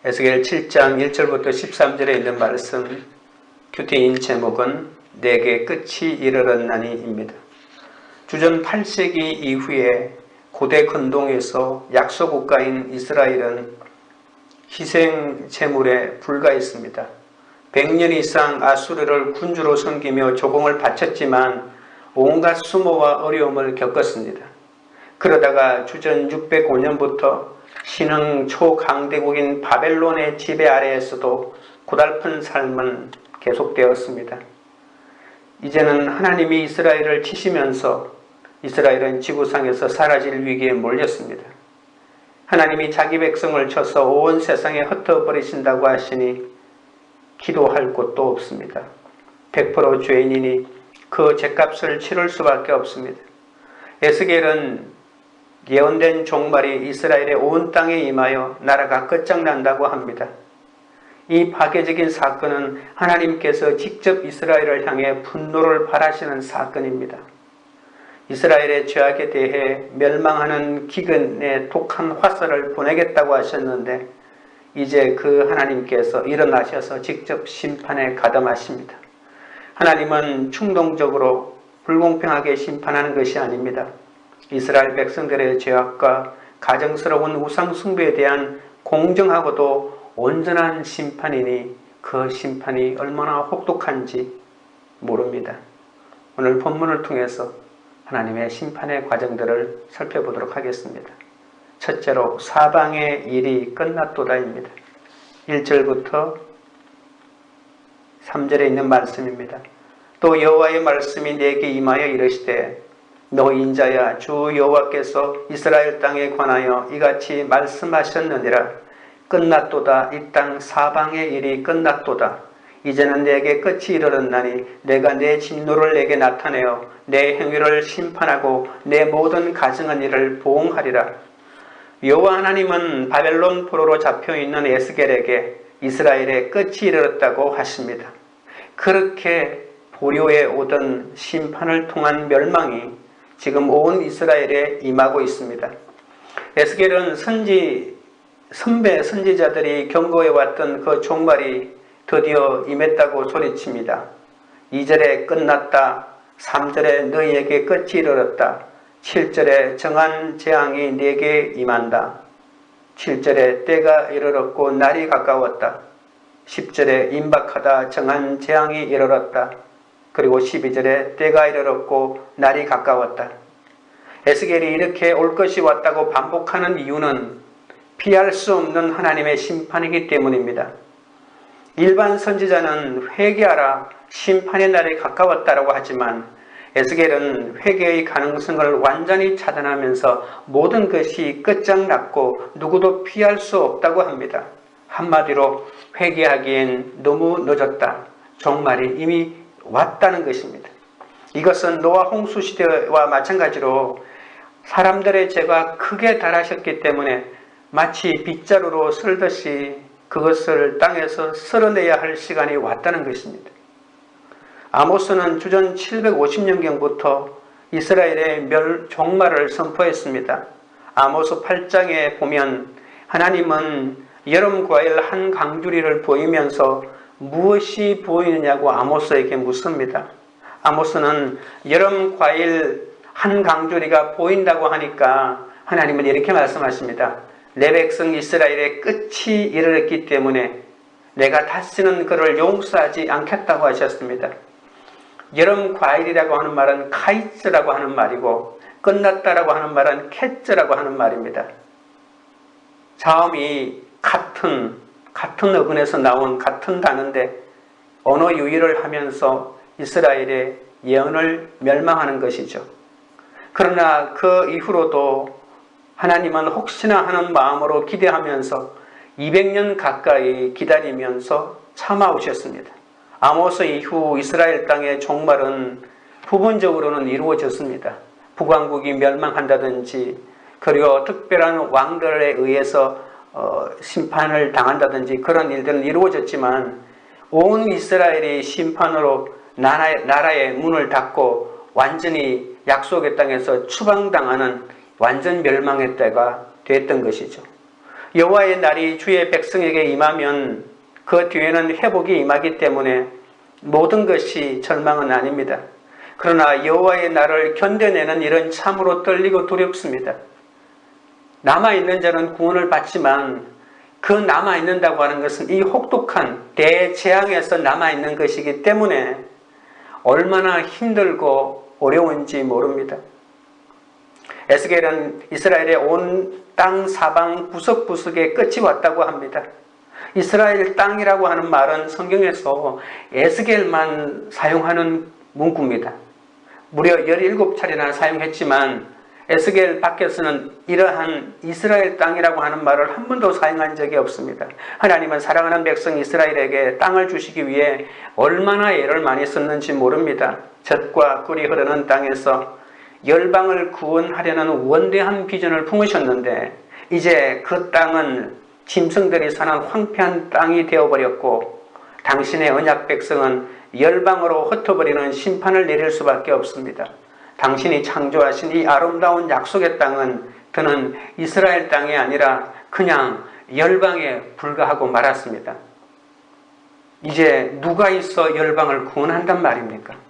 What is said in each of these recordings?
에스겔 7장 1절부터 13절에 있는 말씀, 큐티인 제목은 내게 끝이 이르렀나니입니다. 주전 8세기 이후에 고대 근동에서 약소 국가인 이스라엘은 희생 제물에 불과했습니다. 100년 이상 아수르를 군주로 섬기며 조공을 바쳤지만 온갖 수모와 어려움을 겪었습니다. 그러다가 주전 605년부터 신흥 초강대국인 바벨론의 지배 아래에서도 고달픈 삶은 계속되었습니다. 이제는 하나님이 이스라엘을 치시면서 이스라엘은 지구상에서 사라질 위기에 몰렸습니다. 하나님이 자기 백성을 쳐서 온 세상에 흩어버리신다고 하시니 기도할 곳도 없습니다. 100% 죄인이니 그 죄값을 치를 수밖에 없습니다. 에스겔은 예언된 종말이 이스라엘의 온 땅에 임하여 나라가 끝장난다고 합니다. 이 파괴적인 사건은 하나님께서 직접 이스라엘을 향해 분노를 발하시는 사건입니다. 이스라엘의 죄악에 대해 멸망하는 기근의 독한 화살을 보내겠다고 하셨는데 이제 그 하나님께서 일어나셔서 직접 심판에 가담하십니다. 하나님은 충동적으로 불공평하게 심판하는 것이 아닙니다. 이스라엘 백성들의 죄악과 가정스러운 우상 숭배에 대한 공정하고도 온전한 심판이니 그 심판이 얼마나 혹독한지 모릅니다. 오늘 본문을 통해서 하나님의 심판의 과정들을 살펴보도록 하겠습니다. 첫째로 사방의 일이 끝났도다입니다. 1절부터 3절에 있는 말씀입니다. 또 여호와의 말씀이 내게 임하여 이르시되 너 인자야, 주 여호와께서 이스라엘 땅에 관하여 이같이 말씀하셨느니라. 끝났도다. 이 땅 사방의 일이 끝났도다. 이제는 내게 끝이 이르렀나니 내가 내 진노를 내게 나타내어 내 행위를 심판하고 내 모든 가증한 일을 보응하리라. 여호와 하나님은 바벨론 포로로 잡혀있는 에스겔에게 이스라엘의 끝이 이르렀다고 하십니다. 그렇게 보류에 오던 심판을 통한 멸망이 지금 온 이스라엘에 임하고 있습니다. 에스겔은 선배 선지자들이 경고해왔던 그 종말이 드디어 임했다고 소리칩니다. 2절에 끝났다. 3절에 너희에게 끝이 이르렀다. 7절에 정한 재앙이 네게 임한다. 7절에 때가 이르렀고 날이 가까웠다. 10절에 임박하다. 정한 재앙이 이르렀다. 그리고 12절에 때가 이르렀고 날이 가까웠다. 에스겔이 이렇게 올 것이 왔다고 반복하는 이유는 피할 수 없는 하나님의 심판이기 때문입니다. 일반 선지자는 회개하라, 심판의 날이 가까웠다라고 하지만 에스겔은 회개의 가능성을 완전히 차단하면서 모든 것이 끝장났고 누구도 피할 수 없다고 합니다. 한마디로 회개하기엔 너무 늦었다. 종말이 이미 왔다는 것입니다. 이것은 노아 홍수 시대와 마찬가지로 사람들의 죄가 크게 달하셨기 때문에 마치 빗자루로 쓸듯이 그것을 땅에서 쓸어내야 할 시간이 왔다는 것입니다. 아모스는 주전 750년경부터 이스라엘의 종말을 선포했습니다. 아모스 8장에 보면 하나님은 여름 과일 한 강주리를 보이면서 무엇이 보이느냐고 아모스에게 묻습니다. 아모스는 여름 과일 한 강주리가 보인다고 하니까 하나님은 이렇게 말씀하십니다. 내 백성 이스라엘의 끝이 이르렀기 때문에 내가 다시는 그를 용서하지 않겠다고 하셨습니다. 여름 과일이라고 하는 말은 카이츠라고 하는 말이고 끝났다라고 하는 말은 캣츠라고 하는 말입니다. 자음이 같은 어근에서 나온 같은 단어인데 언어 유희를 하면서 이스라엘의 예언을 멸망하는 것이죠. 그러나 그 이후로도 하나님은 혹시나 하는 마음으로 기대하면서 200년 가까이 기다리면서 참아오셨습니다. 아모스 이후 이스라엘 땅의 종말은 부분적으로는 이루어졌습니다. 북왕국이 멸망한다든지 그리고 특별한 왕들에 의해서 심판을 당한다든지 그런 일들은 이루어졌지만 온 이스라엘이 심판으로 나라의 문을 닫고 완전히 약속의 땅에서 추방당하는 완전 멸망의 때가 됐던 것이죠. 여호와의 날이 주의 백성에게 임하면 그 뒤에는 회복이 임하기 때문에 모든 것이 절망은 아닙니다. 그러나 여호와의 날을 견뎌내는 일은 참으로 떨리고 두렵습니다. 남아있는 자는 구원을 받지만 그 남아있는다고 하는 것은 이 혹독한 대재앙에서 남아있는 것이기 때문에 얼마나 힘들고 어려운지 모릅니다. 에스겔은 이스라엘의 온 땅 사방 구석구석에 끝이 왔다고 합니다. 이스라엘 땅이라고 하는 말은 성경에서 에스겔만 사용하는 문구입니다. 무려 17차례나 사용했지만 에스겔 밖에서는 이러한 이스라엘 땅이라고 하는 말을 한 번도 사용한 적이 없습니다. 하나님은 사랑하는 백성 이스라엘에게 땅을 주시기 위해 얼마나 애를 많이 썼는지 모릅니다. 젖과 꿀이 흐르는 땅에서 열방을 구원하려는 원대한 비전을 품으셨는데 이제 그 땅은 짐승들이 사는 황폐한 땅이 되어버렸고 당신의 언약 백성은 열방으로 흩어버리는 심판을 내릴 수밖에 없습니다. 당신이 창조하신 이 아름다운 약속의 땅은 그는 이스라엘 땅이 아니라 그냥 열방에 불과하고 말았습니다. 이제 누가 있어 열방을 구원한단 말입니까?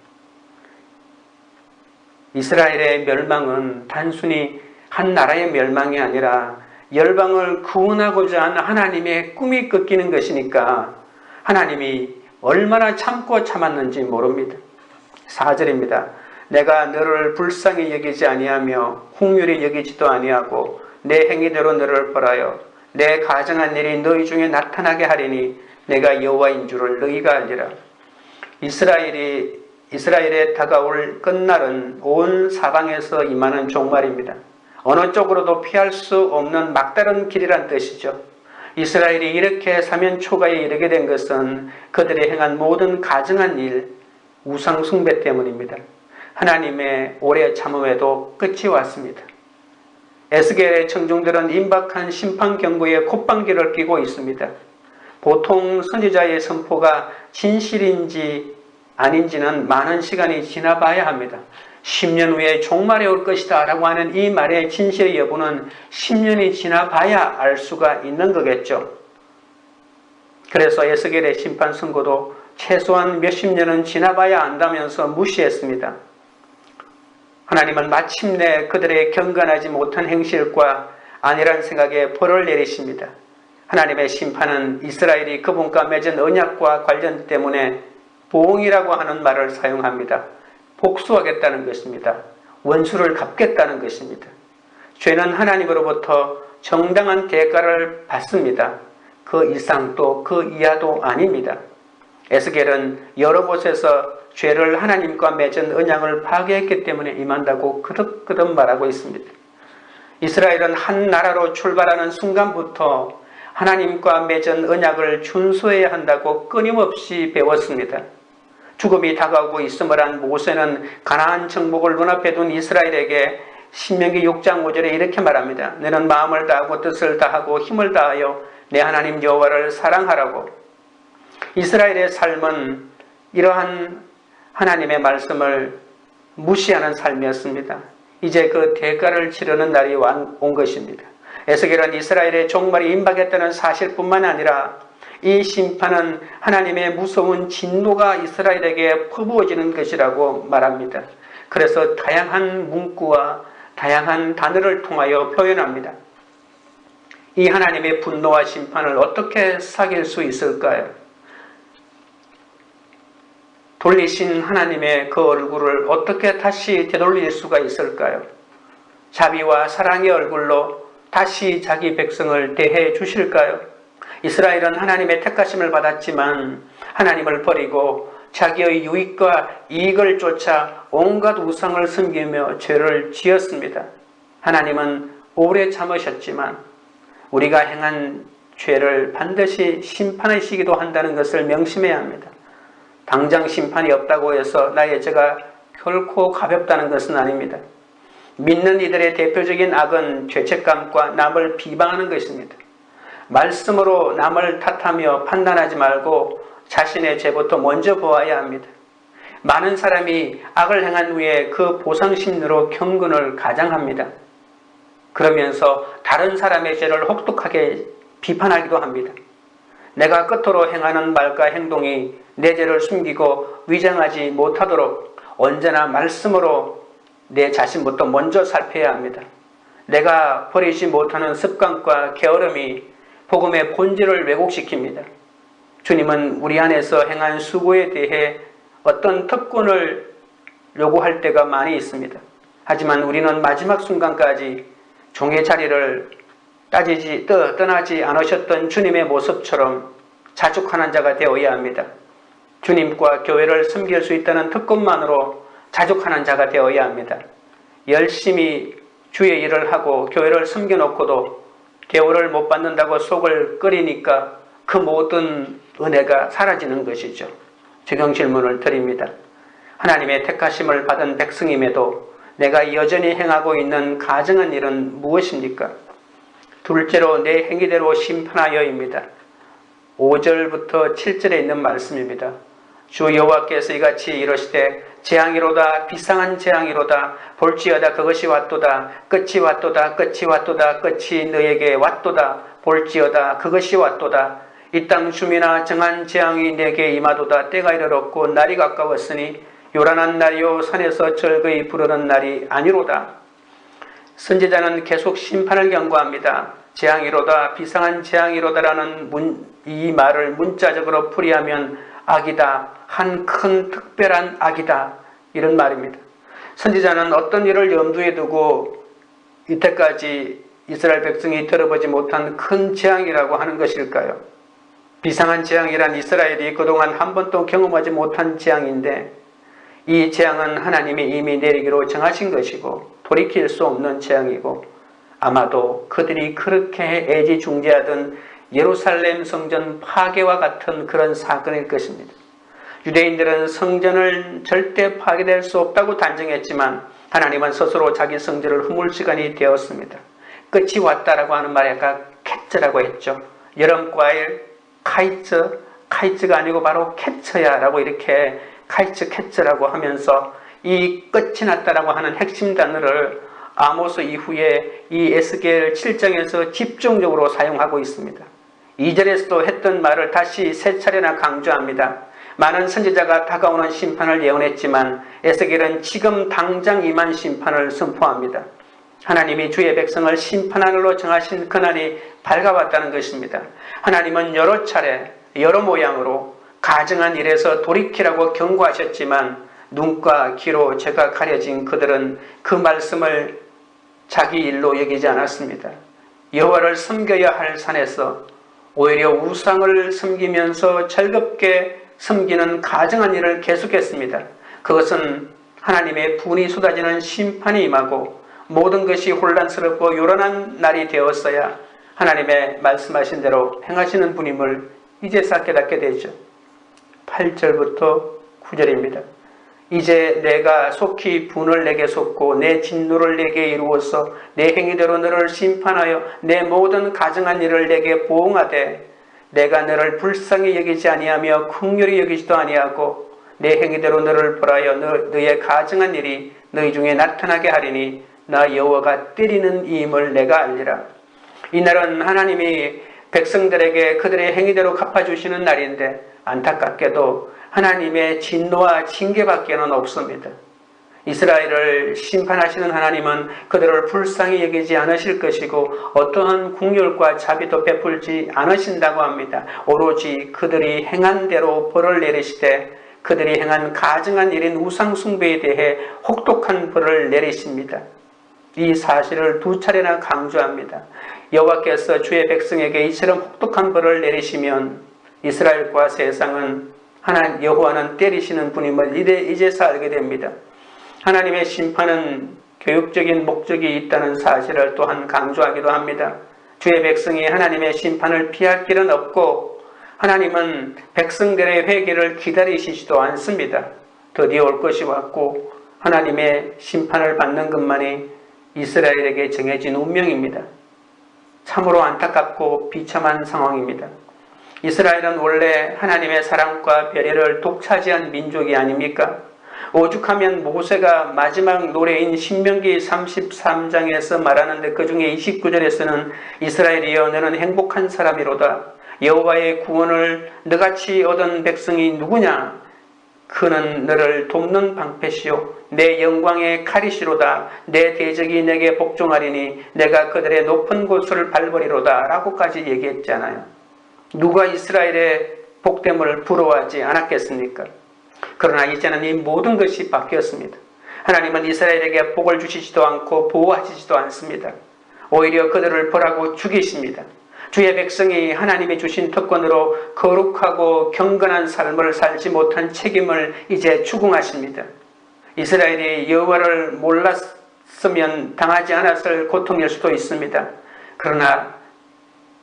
이스라엘의 멸망은 단순히 한 나라의 멸망이 아니라 열방을 구원하고자 하는 하나님의 꿈이 꺾이는 것이니까 하나님이 얼마나 참고 참았는지 모릅니다. 4절입니다. 내가 너를 불쌍히 여기지 아니하며 긍휼히 여기지도 아니하고 내 행위대로 너를 벌하여 내 가정한 일이 너희 중에 나타나게 하리니 내가 여호와인 줄을 너희가 알리라. 이스라엘에 다가올 끝날은 온 사방에서 임하는 종말입니다. 어느 쪽으로도 피할 수 없는 막다른 길이란 뜻이죠. 이스라엘이 이렇게 사면초가에 이르게 된 것은 그들이 행한 모든 가증한 일, 우상 숭배 때문입니다. 하나님의 오래 참음에도 끝이 왔습니다. 에스겔의 청중들은 임박한 심판 경고에 콧방귀를 뀌고 있습니다. 보통 선지자의 선포가 진실인지 아닌지는 많은 시간이 지나봐야 합니다. 10년 후에 종말이 올 것이다 라고 하는 이 말의 진실의 여부는 10년이 지나봐야 알 수가 있는 거겠죠. 그래서 에스겔의 심판 선고도 최소한 몇십 년은 지나봐야 안다면서 무시했습니다. 하나님은 마침내 그들의 경건하지 못한 행실과 안일한 생각에 벌을 내리십니다. 하나님의 심판은 이스라엘이 그분과 맺은 언약과 관련 때문에 보응이라고 하는 말을 사용합니다. 복수하겠다는 것입니다. 원수를 갚겠다는 것입니다. 죄는 하나님으로부터 정당한 대가를 받습니다. 그 이상 또 그 이하도 아닙니다. 에스겔은 여러 곳에서 죄를 하나님과 맺은 언약을 파괴했기 때문에 임한다고 그득그득 말하고 있습니다. 이스라엘은 한 나라로 출발하는 순간부터 하나님과 맺은 언약을 준수해야 한다고 끊임없이 배웠습니다. 죽음이 다가오고 있음을 한 모세는 가나안 정복을 눈앞에 둔 이스라엘에게 신명기 6장 5절에 이렇게 말합니다. 너는 마음을 다하고 뜻을 다하고 힘을 다하여 내 하나님 여호와를 사랑하라고. 이스라엘의 삶은 이러한 하나님의 말씀을 무시하는 삶이었습니다. 이제 그 대가를 치르는 날이 온 것입니다. 에스겔은 이스라엘의 종말이 임박했다는 사실뿐만 아니라 이 심판은 하나님의 무서운 진노가 이스라엘에게 퍼부어지는 것이라고 말합니다. 그래서 다양한 문구와 다양한 단어를 통하여 표현합니다. 이 하나님의 분노와 심판을 어떻게 사귈 수 있을까요? 돌리신 하나님의 그 얼굴을 어떻게 다시 되돌릴 수가 있을까요? 자비와 사랑의 얼굴로 다시 자기 백성을 대해 주실까요? 이스라엘은 하나님의 택하심을 받았지만 하나님을 버리고 자기의 유익과 이익을 쫓아 온갖 우상을 섬기며 죄를 지었습니다. 하나님은 오래 참으셨지만 우리가 행한 죄를 반드시 심판하시기도 한다는 것을 명심해야 합니다. 당장 심판이 없다고 해서 나의 죄가 결코 가볍다는 것은 아닙니다. 믿는 이들의 대표적인 악은 죄책감과 남을 비방하는 것입니다. 말씀으로 남을 탓하며 판단하지 말고 자신의 죄부터 먼저 보아야 합니다. 많은 사람이 악을 행한 후에 그 보상심리로 경건을 가장합니다. 그러면서 다른 사람의 죄를 혹독하게 비판하기도 합니다. 내가 끝으로 행하는 말과 행동이 내 죄를 숨기고 위장하지 못하도록 언제나 말씀으로 내 자신부터 먼저 살펴야 합니다. 내가 버리지 못하는 습관과 게으름이 복음의 본질을 왜곡시킵니다. 주님은 우리 안에서 행한 수고에 대해 어떤 특권을 요구할 때가 많이 있습니다. 하지만 우리는 마지막 순간까지 종의 자리를 떠나지 않으셨던 주님의 모습처럼 자족하는 자가 되어야 합니다. 주님과 교회를 섬길 수 있다는 특권만으로 자족하는 자가 되어야 합니다. 열심히 주의 일을 하고 교회를 섬겨놓고도 대우를 못 받는다고 속을 끓이니까 그 모든 은혜가 사라지는 것이죠. 적용 질문을 드립니다. 하나님의 택하심을 받은 백성임에도 내가 여전히 행하고 있는 가증한 일은 무엇입니까? 둘째로 내 행위대로 심판하여입니다. 5절부터 7절에 있는 말씀입니다. 주 여호와께서 이같이 이르시되 재앙이로다 비상한 재앙이로다 볼지어다 그것이 왔도다 끝이 왔도다 끝이 왔도다 끝이 너에게 왔도다 볼지어다 그것이 왔도다 이 땅 주민아 정한 재앙이 내게 임하도다 때가 이르렀고 날이 가까웠으니 요란한 날이요 산에서 절거이 부르는 날이 아니로다. 선지자는 계속 심판을 경고합니다. 재앙이로다 비상한 재앙이로다라는 이 말을 문자적으로 풀이하면 악이다. 한 큰 특별한 악이다. 이런 말입니다. 선지자는 어떤 일을 염두에 두고 이때까지 이스라엘 백성이 들어보지 못한 큰 재앙이라고 하는 것일까요? 비상한 재앙이란 이스라엘이 그동안 한 번도 경험하지 못한 재앙인데 이 재앙은 하나님이 이미 내리기로 정하신 것이고 돌이킬 수 없는 재앙이고 아마도 그들이 그렇게 애지중지하던 예루살렘 성전 파괴와 같은 그런 사건일 것입니다. 유대인들은 성전을 절대 파괴될 수 없다고 단정했지만 하나님은 스스로 자기 성전을 허물 시간이 되었습니다. 끝이 왔다라고 하는 말에 아까 캐츠라고 했죠. 여름과일 카이츠가 아니고 바로 캐츠야 라고 이렇게 캐츠라고 하면서 이 끝이 났다라고 하는 핵심 단어를 아모스 이후에 이 에스겔 7장에서 집중적으로 사용하고 있습니다. 2절에서도 했던 말을 다시 세 차례나 강조합니다. 많은 선지자가 다가오는 심판을 예언했지만 에스겔은 지금 당장 임한 심판을 선포합니다. 하나님이 주의 백성을 심판하늘로 정하신 그날이 밝아왔다는 것입니다. 하나님은 여러 차례 여러 모양으로 가증한 일에서 돌이키라고 경고하셨지만 눈과 귀로 죄가 가려진 그들은 그 말씀을 자기 일로 여기지 않았습니다. 여호와를 섬겨야 할 산에서 오히려 우상을 섬기면서 즐겁게 섬기는 가증한 일을 계속했습니다. 그것은 하나님의 분이 쏟아지는 심판이 임하고 모든 것이 혼란스럽고 요란한 날이 되었어야 하나님의 말씀하신 대로 행하시는 분임을 이제서 깨닫게 되죠. 8절부터 9절입니다. 이제 내가 속히 분을 내게 쏟고 내 진노를 내게 이루어서 내 행위대로 너를 심판하여 내 모든 가증한 일을 내게 보응하되 내가 너를 불쌍히 여기지 아니하며 긍휼히 여기지도 아니하고 내 행위대로 너를 벌하여 너의 가증한 일이 너희 중에 나타나게 하리니 나 여호와가 때리는 이임을 내가 알리라. 이날은 하나님이 백성들에게 그들의 행위대로 갚아주시는 날인데 안타깝게도 하나님의 진노와 징계밖에는 없습니다. 이스라엘을 심판하시는 하나님은 그들을 불쌍히 여기지 않으실 것이고 어떠한 긍휼과 자비도 베풀지 않으신다고 합니다. 오로지 그들이 행한 대로 벌을 내리시되 그들이 행한 가증한 일인 우상 숭배에 대해 혹독한 벌을 내리십니다. 이 사실을 두 차례나 강조합니다. 여호와께서 주의 백성에게 이처럼 혹독한 벌을 내리시면 이스라엘과 세상은 하나님 여호와는 때리시는 분임을 이제서 알게 됩니다. 하나님의 심판은 교육적인 목적이 있다는 사실을 또한 강조하기도 합니다. 주의 백성이 하나님의 심판을 피할 길은 없고 하나님은 백성들의 회개를 기다리시지도 않습니다. 드디어 올 것이 왔고 하나님의 심판을 받는 것만이 이스라엘에게 정해진 운명입니다. 참으로 안타깝고 비참한 상황입니다. 이스라엘은 원래 하나님의 사랑과 배려를 독차지한 민족이 아닙니까? 오죽하면 모세가 마지막 노래인 신명기 33장에서 말하는데 그중에 29절에서는 이스라엘이여 너는 행복한 사람이로다. 여호와의 구원을 너같이 얻은 백성이 누구냐? 그는 너를 돕는 방패시요 내 영광의 칼이시로다. 내 대적이 내게 복종하리니 내가 그들의 높은 곳을 밟으리로다 라고까지 얘기했잖아요. 누가 이스라엘의 복됨을 부러워하지 않았겠습니까? 그러나 이제는 이 모든 것이 바뀌었습니다. 하나님은 이스라엘에게 복을 주시지도 않고 보호하시지도 않습니다. 오히려 그들을 벌하고 죽이십니다. 주의 백성이 하나님이 주신 특권으로 거룩하고 경건한 삶을 살지 못한 책임을 이제 추궁하십니다. 이스라엘이 여호와를 몰랐으면 당하지 않았을 고통일 수도 있습니다. 그러나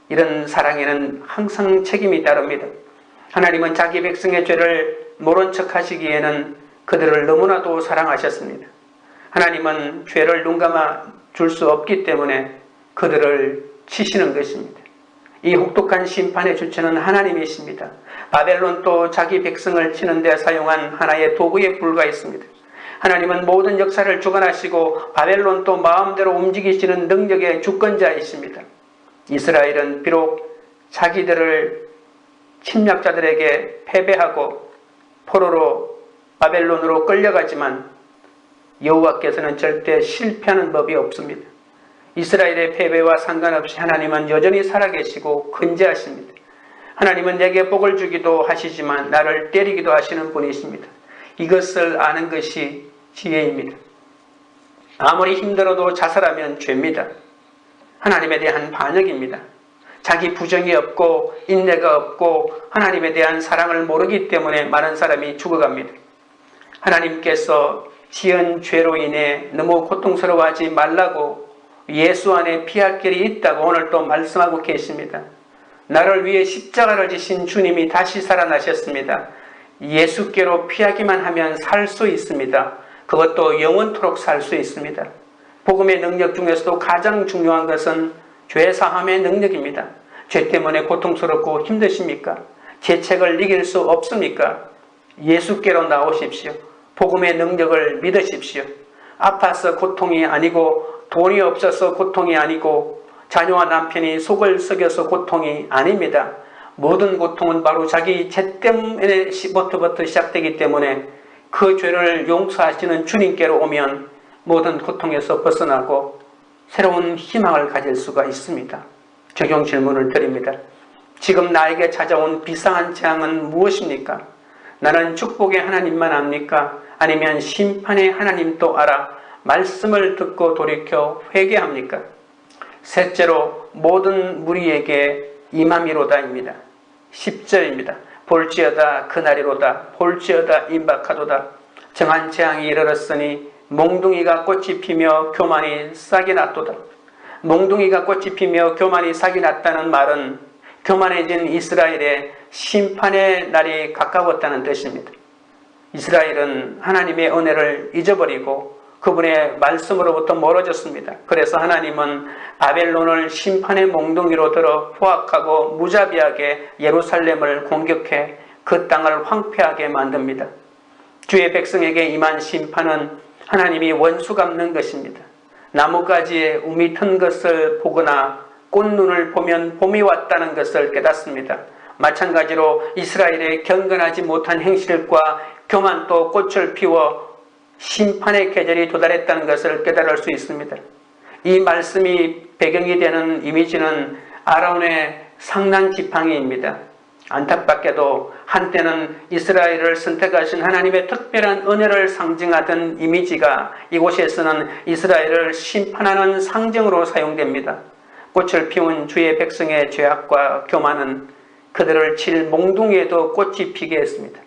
이런 사랑에는 항상 책임이 따릅니다. 하나님은 자기 백성의 죄를 모른 척 하시기에는 그들을 너무나도 사랑하셨습니다. 하나님은 죄를 눈감아 줄 수 없기 때문에 그들을 치시는 것입니다. 이 혹독한 심판의 주체는 하나님이십니다. 바벨론도 자기 백성을 치는 데 사용한 하나의 도구에 불과했습니다. 하나님은 모든 역사를 주관하시고 바벨론도 마음대로 움직이시는 능력의 주권자이십니다. 이스라엘은 비록 자기들을 침략자들에게 패배하고 포로로 바벨론으로 끌려가지만 여호와께서는 절대 실패하는 법이 없습니다. 이스라엘의 패배와 상관없이 하나님은 여전히 살아계시고 근제하십니다. 하나님은 내게 복을 주기도 하시지만 나를 때리기도 하시는 분이십니다. 이것을 아는 것이 지혜입니다. 아무리 힘들어도 자살하면 죄입니다. 하나님에 대한 반역입니다. 자기 부정이 없고 인내가 없고 하나님에 대한 사랑을 모르기 때문에 많은 사람이 죽어갑니다. 하나님께서 지은 죄로 인해 너무 고통스러워하지 말라고 예수 안에 피할 길이 있다고 오늘 또 말씀하고 계십니다. 나를 위해 십자가를 지신 주님이 다시 살아나셨습니다. 예수께로 피하기만 하면 살 수 있습니다. 그것도 영원토록 살 수 있습니다. 복음의 능력 중에서도 가장 중요한 것은 죄사함의 능력입니다. 죄 때문에 고통스럽고 힘드십니까? 죄책을 이길 수 없습니까? 예수께로 나오십시오. 복음의 능력을 믿으십시오. 아파서 고통이 아니고 돈이 없어서 고통이 아니고 자녀와 남편이 속을 썩여서 고통이 아닙니다. 모든 고통은 바로 자기 죄 때문에부터 시작되기 때문에 그 죄를 용서하시는 주님께로 오면 모든 고통에서 벗어나고 새로운 희망을 가질 수가 있습니다. 적용 질문을 드립니다. 지금 나에게 찾아온 비상한 재앙은 무엇입니까? 나는 축복의 하나님만 압니까? 아니면 심판의 하나님도 알아 말씀을 듣고 돌이켜 회개합니까? 셋째로 모든 무리에게 임함이로다입니다. 10절입니다. 볼지어다 그날이로다 볼지어다 임박하도다 정한 재앙이 이르렀으니 몽둥이가 꽃이 피며 교만이 싹이 났도다. 몽둥이가 꽃이 피며 교만이 싹이 났다는 말은 교만해진 이스라엘의 심판의 날이 가까웠다는 뜻입니다. 이스라엘은 하나님의 은혜를 잊어버리고 그분의 말씀으로부터 멀어졌습니다. 그래서 하나님은 바벨론을 심판의 몽둥이로 들어 포악하고 무자비하게 예루살렘을 공격해 그 땅을 황폐하게 만듭니다. 주의 백성에게 임한 심판은 하나님이 원수 갚는 것입니다. 나무가지에 움이 튼 것을 보거나 꽃눈을 보면 봄이 왔다는 것을 깨닫습니다. 마찬가지로 이스라엘의 경건하지 못한 행실과 교만도 꽃을 피워 심판의 계절이 도달했다는 것을 깨달을 수 있습니다. 이 말씀이 배경이 되는 이미지는 아론의 상난 지팡이입니다. 안타깝게도 한때는 이스라엘을 선택하신 하나님의 특별한 은혜를 상징하던 이미지가 이곳에서는 이스라엘을 심판하는 상징으로 사용됩니다. 꽃을 피운 주의 백성의 죄악과 교만은 그들을 칠 몽둥이에도 꽃이 피게 했습니다.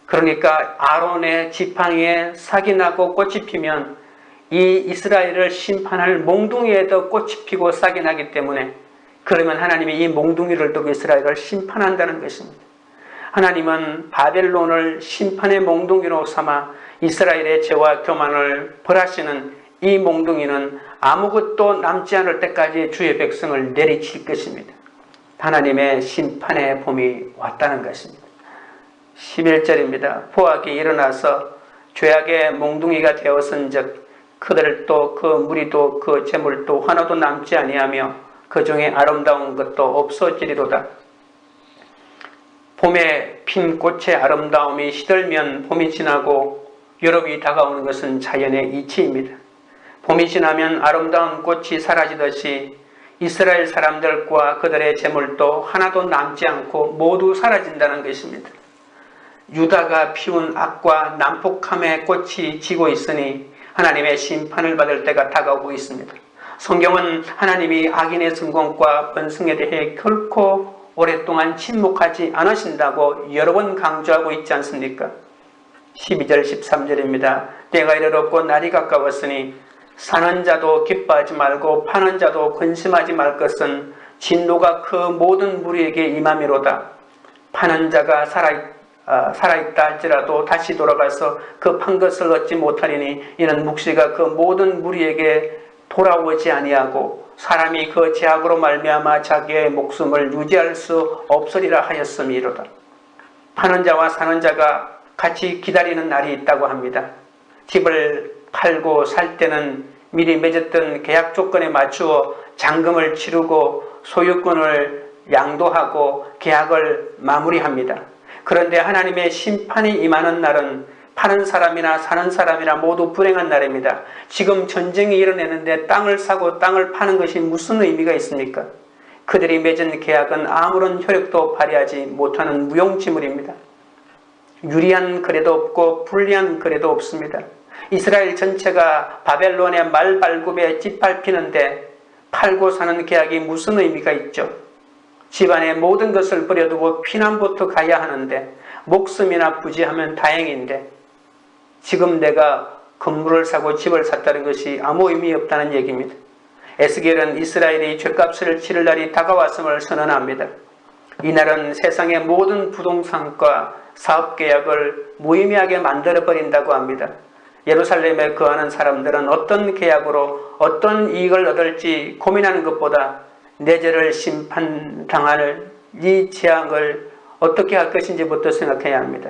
그러니까 아론의 지팡이에 삭이 나고 꽃이 피면 이 이스라엘을 심판할 몽둥이에도 꽃이 피고 싹이 나기 때문에 그러면 하나님이 이 몽둥이를 두고 이스라엘을 심판한다는 것입니다. 하나님은 바벨론을 심판의 몽둥이로 삼아 이스라엘의 죄와 교만을 벌하시는 이 몽둥이는 아무것도 남지 않을 때까지 주의 백성을 내리칠 것입니다. 하나님의 심판의 봄이 왔다는 것입니다. 11절입니다. 포악이 일어나서 죄악의 몽둥이가 되었은즉 그들도 그 무리도 그 재물도 하나도 남지 아니하며 그 중에 아름다운 것도 없어지리로다. 봄에 핀 꽃의 아름다움이 시들면 봄이 지나고 여름이 다가오는 것은 자연의 이치입니다. 봄이 지나면 아름다운 꽃이 사라지듯이 이스라엘 사람들과 그들의 재물도 하나도 남지 않고 모두 사라진다는 것입니다. 유다가 피운 악과 난폭함의 꽃이 지고 있으니 하나님의 심판을 받을 때가 다가오고 있습니다. 성경은 하나님이 악인의 성공과 번성에 대해 결코 오랫동안 침묵하지 않으신다고 여러 번 강조하고 있지 않습니까? 12절 13절입니다. 때가 이르렀고 날이 가까웠으니 사는 자도 기뻐하지 말고 파는 자도 근심하지 말 것은 진노가 그 모든 무리에게 임함이로다. 파는 자가 살아있다 할지라도 다시 돌아가서 그 판 것을 얻지 못하리니 이는 묵시가 그 모든 무리에게 돌아오지 아니하고 사람이 그 죄악으로 말미암아 자기의 목숨을 유지할 수 없으리라 하였음이로다. 파는 자와 사는 자가 같이 기다리는 날이 있다고 합니다. 집을 팔고 살 때는 미리 맺었던 계약 조건에 맞추어 잔금을 치르고 소유권을 양도하고 계약을 마무리합니다. 그런데 하나님의 심판이 임하는 날은 파는 사람이나 사는 사람이나 모두 불행한 날입니다. 지금 전쟁이 일어나는데 땅을 사고 땅을 파는 것이 무슨 의미가 있습니까? 그들이 맺은 계약은 아무런 효력도 발휘하지 못하는 무용지물입니다. 유리한 거래도 없고 불리한 거래도 없습니다. 이스라엘 전체가 바벨론의 말발굽에 짓밟히는데 팔고 사는 계약이 무슨 의미가 있죠? 집안의 모든 것을 버려두고 피난부터 가야 하는데 목숨이나 부지하면 다행인데 지금 내가 건물을 사고 집을 샀다는 것이 아무 의미 없다는 얘기입니다. 에스겔은 이스라엘이 죗값을 치를 날이 다가왔음을 선언합니다. 이날은 세상의 모든 부동산과 사업계약을 무의미하게 만들어버린다고 합니다. 예루살렘에 거하는 사람들은 어떤 계약으로 어떤 이익을 얻을지 고민하는 것보다 내 죄를 심판당할 이 재앙을 어떻게 할 것인지부터 생각해야 합니다.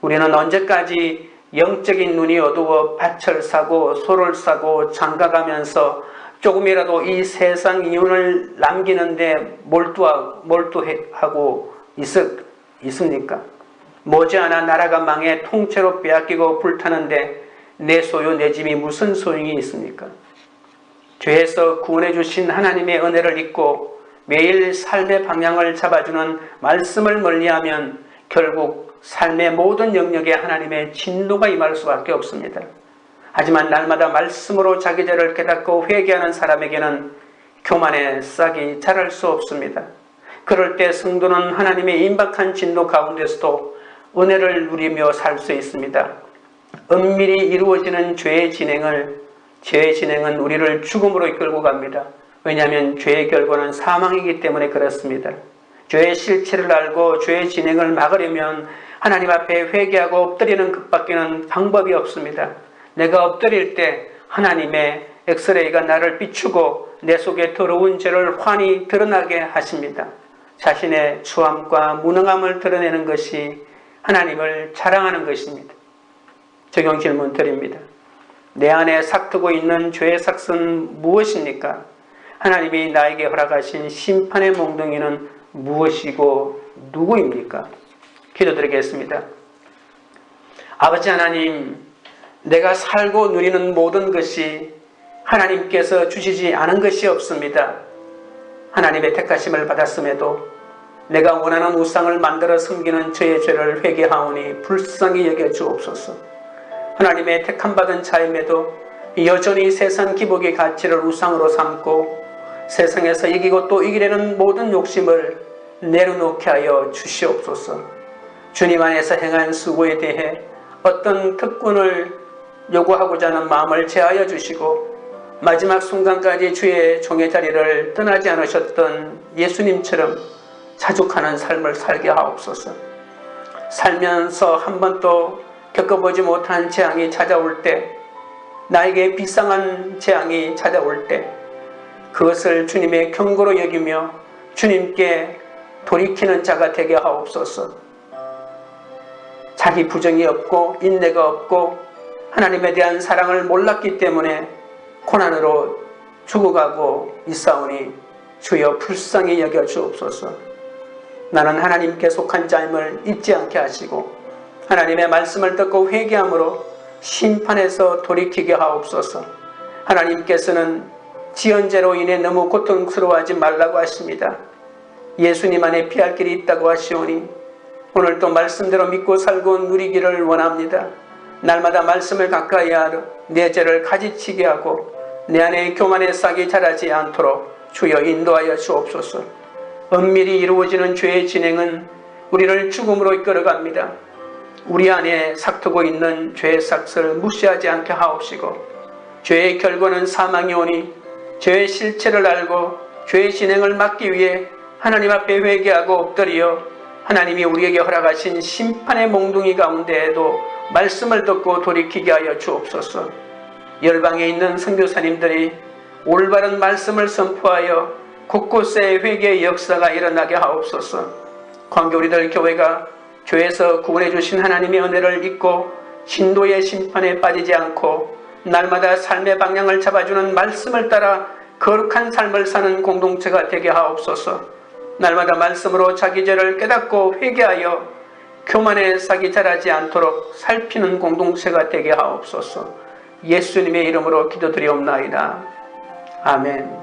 우리는 언제까지 영적인 눈이 어두워 밭을 사고 소를 사고 장가가면서 조금이라도 이 세상 이윤을 남기는데 몰두하고 있습니까? 머지않아 나라가 망해 통째로 빼앗기고 불타는데 내 소유 내 집이 무슨 소용이 있습니까? 죄에서 구원해 주신 하나님의 은혜를 잊고 매일 삶의 방향을 잡아주는 말씀을 멀리하면 결국 삶의 모든 영역에 하나님의 진노가 임할 수밖에 없습니다. 하지만 날마다 말씀으로 자기 죄를 깨닫고 회개하는 사람에게는 교만의 싹이 자랄 수 없습니다. 그럴 때 성도는 하나님의 임박한 진노 가운데서도 은혜를 누리며 살 수 있습니다. 은밀히 이루어지는 죄의 진행은 우리를 죽음으로 이끌고 갑니다. 왜냐하면 죄의 결과는 사망이기 때문에 그렇습니다. 죄의 실체를 알고 죄의 진행을 막으려면 하나님 앞에 회개하고 엎드리는 것밖에는 방법이 없습니다. 내가 엎드릴 때 하나님의 엑스레이가 나를 비추고 내 속에 더러운 죄를 환히 드러나게 하십니다. 자신의 추함과 무능함을 드러내는 것이 하나님을 자랑하는 것입니다. 적용 질문 드립니다. 내 안에 삭트고 있는 죄의 삭은 무엇입니까? 하나님이 나에게 허락하신 심판의 몽둥이는 무엇이고 누구입니까? 기도드리겠습니다. 아버지 하나님, 내가 살고 누리는 모든 것이 하나님께서 주시지 않은 것이 없습니다. 하나님의 택하심을 받았음에도 내가 원하는 우상을 만들어 섬기는 저의 죄를 회개하오니 불쌍히 여겨 주옵소서. 하나님의 택함받은 자임에도 여전히 세상 기복의 가치를 우상으로 삼고 세상에서 이기고 또 이기려는 모든 욕심을 내려놓게 하여 주시옵소서. 주님 안에서 행한 수고에 대해 어떤 특권을 요구하고자 하는 마음을 제하여 주시고 마지막 순간까지 주의 종의 자리를 떠나지 않으셨던 예수님처럼 자족하는 삶을 살게 하옵소서. 살면서 한 번도 겪어보지 못한 재앙이 찾아올 때, 나에게 비상한 재앙이 찾아올 때 그것을 주님의 경고로 여기며 주님께 돌이키는 자가 되게 하옵소서. 자기 부정이 없고 인내가 없고 하나님에 대한 사랑을 몰랐기 때문에 고난으로 죽어가고 있사오니 주여 불쌍히 여겨 주옵소서. 나는 하나님께 속한 자임을 잊지 않게 하시고 하나님의 말씀을 듣고 회개함으로 심판에서 돌이키게 하옵소서. 하나님께서는 지연죄로 인해 너무 고통스러워하지 말라고 하십니다. 예수님 안에 피할 길이 있다고 하시오니 오늘도 말씀대로 믿고 살고 누리기를 원합니다. 날마다 말씀을 가까이 하러 내 죄를 가지치게 하고 내 안에 교만의 싹이 자라지 않도록 주여 인도하여 주옵소서. 은밀히 이루어지는 죄의 진행은 우리를 죽음으로 이끌어갑니다. 우리 안에 삭트고 있는 죄의 싹을 무시하지 않게 하옵시고 죄의 결과는 사망이 오니 죄의 실체를 알고 죄의 진행을 막기 위해 하나님 앞에 회개하고 엎드려 하나님이 우리에게 허락하신 심판의 몽둥이 가운데에도 말씀을 듣고 돌이키게 하여 주옵소서. 열방에 있는 선교사님들이 올바른 말씀을 선포하여 곳곳에 회개의 역사가 일어나게 하옵소서. 광교 우리들 교회가 죄에서 구원해 주신 하나님의 은혜를 잊고 신도의 심판에 빠지지 않고 날마다 삶의 방향을 잡아주는 말씀을 따라 거룩한 삶을 사는 공동체가 되게 하옵소서. 날마다 말씀으로 자기 죄를 깨닫고 회개하여 교만의 싹이 자라지 않도록 살피는 공동체가 되게 하옵소서. 예수님의 이름으로 기도드리옵나이다. 아멘.